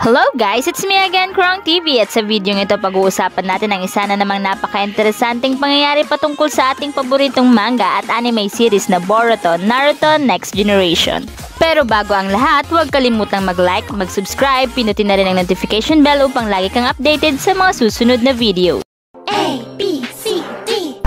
Hello guys! It's me again, Krong TV, at sa video ito pag-uusapan natin ang isa na namang napaka-interesanting pangyayari patungkol sa ating paboritong manga at anime series na Boruto, Naruto Next Generation. Pero bago ang lahat, huwag kalimutang mag-like, mag-subscribe, pinutin na rin ang notification bell upang lagi kang updated sa mga susunod na video. A, B, C, D.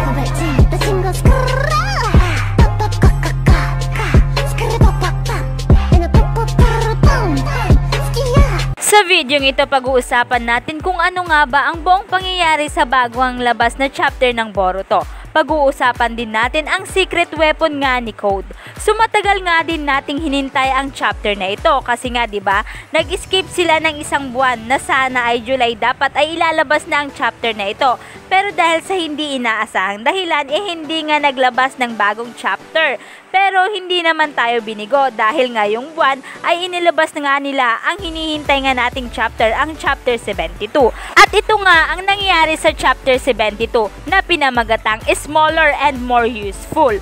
Sa video ito pag-uusapan natin kung ano nga ba ang buong pangyayari sa bagong labas na chapter ng Boruto. Pag-uusapan din natin ang secret weapon nga ni Code. So matagal nga din nating hinintay ang chapter na ito kasi nga 'di ba, nag-skip sila ng isang buwan na sana ay July dapat ay ilalabas na ang chapter na ito. Pero dahil sa hindi inaasahang dahilan hindi nga naglabas ng bagong chapter. Pero hindi naman tayo binigo dahil ngayong buwan ay inilabas na nga nila ang hinihintay nga nating chapter, ang chapter 72. At ito nga ang nangyari sa chapter 72 na pinamagatang smaller and more useful.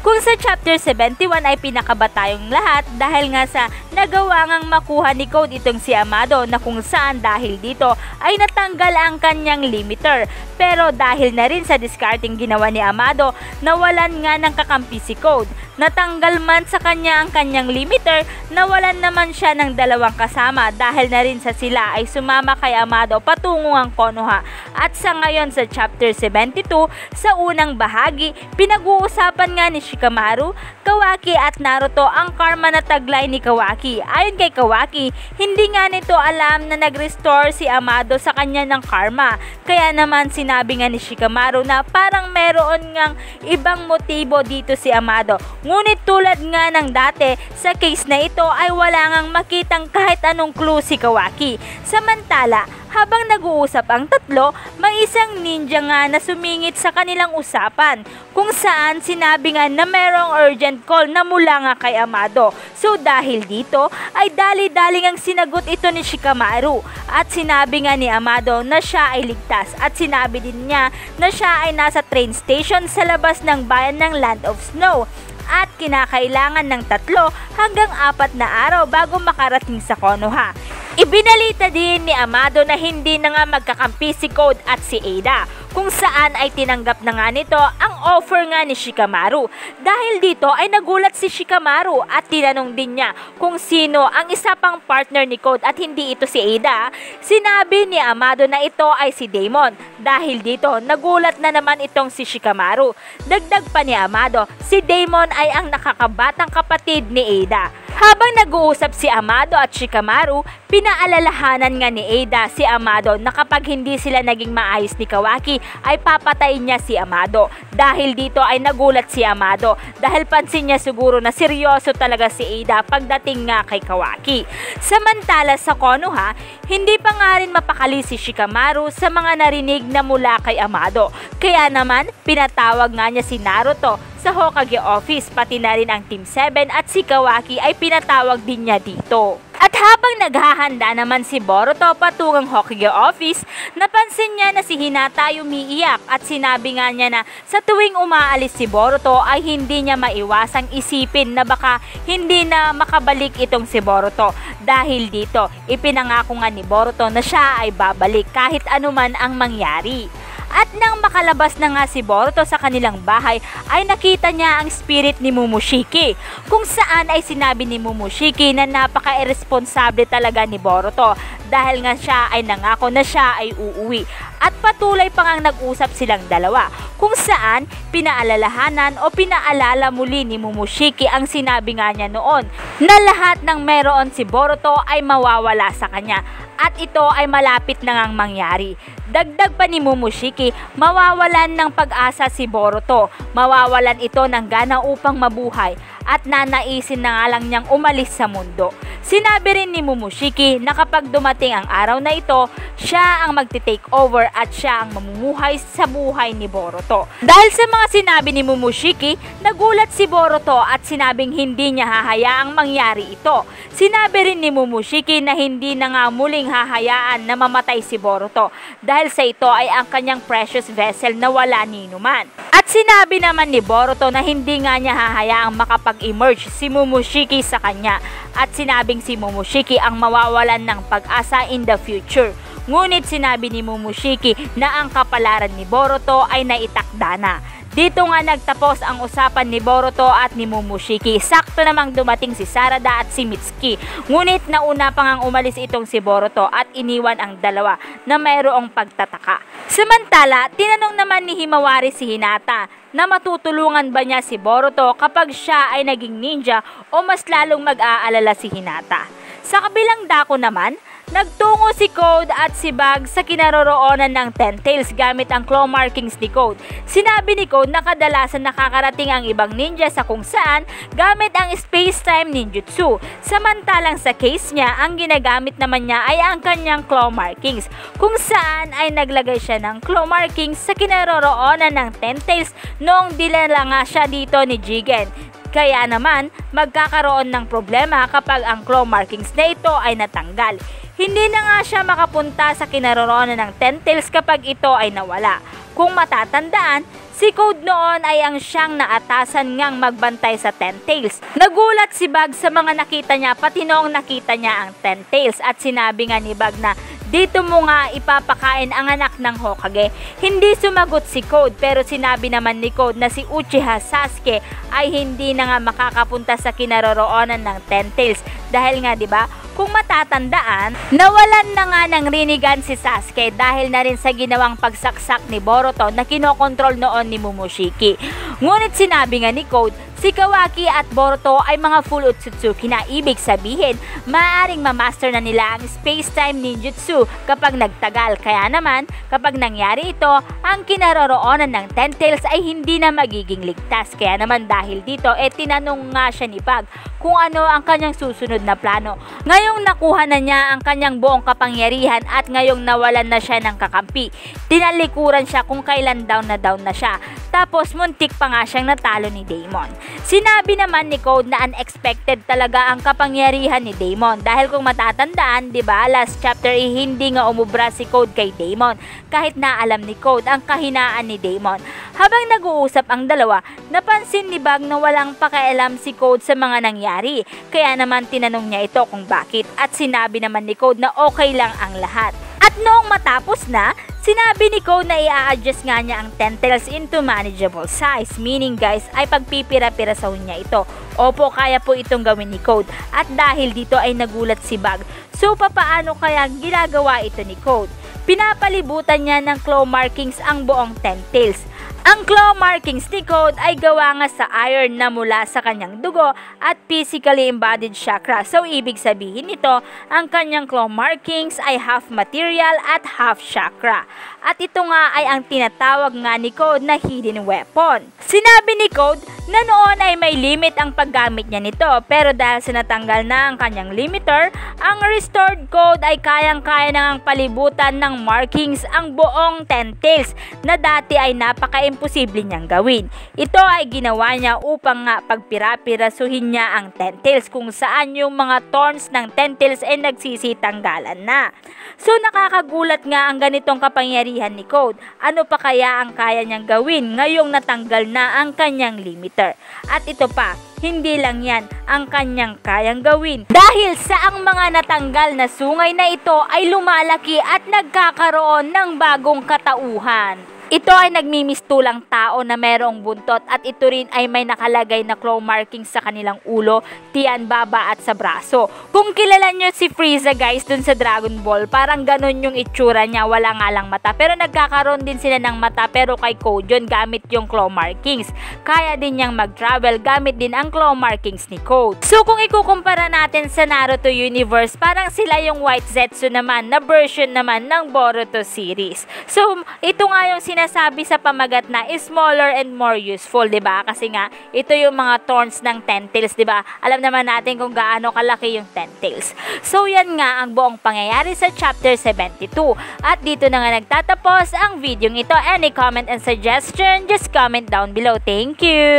Kung sa chapter 71 ay pinakaba tayong lahat dahil nga sa nagawa ngang makuha ni Code itong si Amado na kung saan dahil dito ay natanggal ang kanyang limiter. Pero dahil na rin sa discarding ginawa ni Amado, nawalan nga ng kakampi si Code. Natanggal man sa kanya ang kanyang limiter, nawalan naman siya ng dalawang kasama dahil na rin sa sila ay sumama kay Amado patungo ang Konoha. At sa ngayon sa chapter 72, sa unang bahagi, pinag-uusapan nga ni Shikamaru, Kawaki at Naruto ang karma na taglay ni Kawaki. Ayon kay Kawaki, hindi nga nito alam na nag-restore si Amado sa kanya ng karma. Kaya naman sinabi nga ni Shikamaru na parang meron ngang ibang motibo dito si Amado. Ngunit tulad nga ng dati, sa case na ito ay wala ngang makitang kahit anong clue si Kawaki. Samantala, habang nag-uusap ang tatlo, may isang ninja nga na sumingit sa kanilang usapan kung saan sinabi nga na merong urgent call na mula nga kay Amado. So dahil dito ay dali-dali ngang sinagot ito ni Shikamaru at sinabi nga ni Amado na siya ay ligtas at sinabi din niya na siya ay nasa train station sa labas ng bayan ng Land of Snow at kinakailangan ng 3 hanggang 4 na araw bago makarating sa Konoha. Ibinalita din ni Amado na hindi na nga magkakampi si Code at si Ada, kung saan ay tinanggap na nga nito ang offer nga ni Shikamaru. Dahil dito ay nagulat si Shikamaru at tinanong din niya kung sino ang isa pang partner ni Code at hindi ito si Ada. Sinabi ni Amado na ito ay si Daemon. Dahil dito nagulat na naman itong si Shikamaru. Dagdag pa ni Amado, si Daemon ay ang nakakabatang kapatid ni Ada. Habang nag-uusap si Amado at Shikamaru, pinaalalahanan nga ni Ada si Amado na kapag hindi sila naging maayos ni Kawaki ay papatayin niya si Amado. Dahil dito ay nagulat si Amado dahil pansin niya siguro na seryoso talaga si Ada pagdating nga kay Kawaki. Samantala sa Konoha, hindi pa nga rin mapakali si Shikamaru sa mga narinig na mula kay Amado. Kaya naman pinatawag nga niya si Naruto sa Hokage office, pati na rin ang Team 7 at si Kawaki ay pinatawag din niya dito. At habang naghahanda naman si Boruto patungang Hokage office, napansin niya na si Hinata ay umiiyak at sinabi nga niya na sa tuwing umaalis si Boruto ay hindi niya maiwasang isipin na baka hindi na makabalik itong si Boruto. Dahil dito, ipinangako nga ni Boruto na siya ay babalik kahit anuman ang mangyari. At nang makalabas na nga si Boruto sa kanilang bahay ay nakita niya ang spirit ni Momoshiki, kung saan ay sinabi ni Momoshiki na napaka-irresponsable talaga ni Boruto dahil nga siya ay nangako na siya ay uuwi. At patuloy pang ang nag-usap silang dalawa kung saan pinaalalahanan o pinaalala muli ni Momoshiki ang sinabi nga niya noon na lahat ng meron si Boruto ay mawawala sa kanya at ito ay malapit na ngang mangyari. Dagdag pa ni Momoshiki, mawawalan ng pag-asa si Boruto, mawawalan ito ng gana upang mabuhay at nanaisin na nga lang niyang umalis sa mundo. Sinabi rin ni Momoshiki na kapag dumating ang araw na ito, siya ang magti-take over at siya ang mamumuhay sa buhay ni Boruto. Dahil sa mga sinabi ni Momoshiki, nagulat si Boruto at sinabing hindi niya hahayaang mangyari ito. Sinabi rin ni Momoshiki na hindi na nga muling hahayaan na mamatay si Boruto dahil sa ito ay ang kanyang precious vessel na wala ninuman. At sinabi naman ni Boruto na hindi nga niya hahayaang makapag-emerge si Momoshiki sa kanya at sinabing si Momoshiki ang mawawalan ng pag-asa in the future. Ngunit sinabi ni Momoshiki na ang kapalaran ni Boruto ay naitakda na. Dito nga nagtapos ang usapan ni Boruto at ni Momoshiki. Sakto namang dumating si Sarada at si Mitsuki. Ngunit nauna pa ngang umalis itong si Boruto at iniwan ang dalawa na mayroong pagtataka. Samantala, tinanong naman ni Himawari si Hinata na matutulungan ba niya si Boruto kapag siya ay naging ninja o mas lalong mag-aalala si Hinata. Sa kabilang dako naman, nagtungo si Code at si Bug sa kinaroroonan ng Ten Tails gamit ang claw markings ni Code. Sinabi ni Code na kadalasan nakakarating ang ibang ninja sa kung saan gamit ang space-time ninjutsu. Samantalang sa case niya, ang ginagamit naman niya ay ang kanyang claw markings, kung saan ay naglagay siya ng claw markings sa kinaroroonan ng Ten Tails noong dilala nga siya dito ni Jigen. Kaya naman, magkakaroon ng problema kapag ang claw markings na ito ay natanggal. Hindi na nga siya makapunta sa kinaroroonan ng Ten Tails kapag ito ay nawala. Kung matatandaan, si Code noon ay ang siyang naatasan ngang magbantay sa Ten Tails. Nagulat si Bug sa mga nakita niya pati noong nakita niya ang Ten Tails at sinabi nga ni Bug na dito mo nga ipapakain ang anak ng Hokage. Hindi sumagot si Code pero sinabi naman ni Code na si Uchiha Sasuke ay hindi na nga makakapunta sa kinaroroonan ng Ten Tails dahil nga 'di ba? Kung matatandaan, nawalan na nga ng Rinnegan si Sasuke dahil na rin sa ginawang pagsaksak ni Boruto na kinokontrol noon ni Momoshiki. Ngunit sinabi nga ni Code, si Kawaki at Boruto ay mga full Otsutsuki na ibig sabihin, maaaring mamaster na nila ang space-time ninjutsu kapag nagtagal. Kaya naman, kapag nangyari ito, ang kinaroroonan ng Ten Tails ay hindi na magiging ligtas. Kaya naman dahil dito, tinanong nga siya ni Bug kung ano ang kanyang susunod na plano. Ngayong nakuha na niya ang kanyang buong kapangyarihan at ngayong nawalan na siya ng kakampi, tinalikuran siya kung kailan down na siya. Tapos muntik pa nga siyang natalo ni Daemon. Sinabi naman ni Code na unexpected talaga ang kapangyarihan ni Daemon dahil kung matatandaan, 'di ba, last chapter hindi nga umubra si Code kay Daemon kahit na alam ni Code ang kahinaan ni Daemon. Habang nag-uusap ang dalawa, napansin ni Bug na walang pakialam si Code sa mga nangyari. Kaya naman tinanong niya ito kung bakit at sinabi naman ni Code na okay lang ang lahat. At noong matapos na, sinabi ni Code na i-a-adjust nga niya ang Ten Tails into manageable size. Meaning guys, ay pagpipira-pirasaw niya ito. Opo, kaya po itong gawin ni Code. At dahil dito ay nagulat si Bug. So papaano kaya ginagawa ito ni Code? Pinapalibutan niya ng claw markings ang buong Ten Tails. Ang claw markings ni Code ay gawa nga sa iron na mula sa kanyang dugo at physically embodied chakra. So ibig sabihin nito, ang kanyang claw markings ay half material at half chakra. At ito nga ay ang tinatawag nga ni Code na hidden weapon. Sinabi ni Code na noon ay may limit ang paggamit niya nito, pero dahil sa natanggal na ang kanyang limiter, ang restored Code ay kayang-kaya nang palibutan ng markings ang buong Ten Tails na dati ay napaka-imposible niyang gawin. Ito ay ginawa niya upang nga pagpira-pirasuhin niya ang Ten Tails kung saan yung mga thorns ng Ten Tails ay nagsisitanggalan na. So nakakagulat nga ang ganitong kapangyarihan ni Code. Ano pa kaya ang kaya niyang gawin ngayong natanggal na ang kanyang limiter? At ito pa, hindi lang yan ang kanyang kayang gawin. Dahil sa ang mga natanggal na sungay na ito ay lumalaki at nagkakaroon ng bagong katauhan. Ito ay nagmimistulang tao na merong buntot at ito rin ay may nakalagay na claw markings sa kanilang ulo, tiyan, baba at sa braso. Kung kilala nyo si Frieza guys dun sa Dragon Ball, parang ganun yung itsura niya, wala nga lang mata. Pero nagkakaroon din sila ng mata pero kay Code yun gamit yung claw markings. Kaya din niyang mag-travel gamit din ang claw markings ni Code. So kung ikukumpara natin sa Naruto universe, parang sila yung White Zetsu naman na version naman ng Boruto series. So ito nga yung sinasabi sa pamagat na smaller and more useful, 'di ba? Kasi nga ito yung mga thorns ng Ten Tails, 'di ba? Alam naman natin kung gaano kalaki yung Ten Tails. So yan nga ang buong pangyayari sa chapter 72. At dito na nga nagtatapos ang video ito. Any comment and suggestion, just comment down below. Thank you.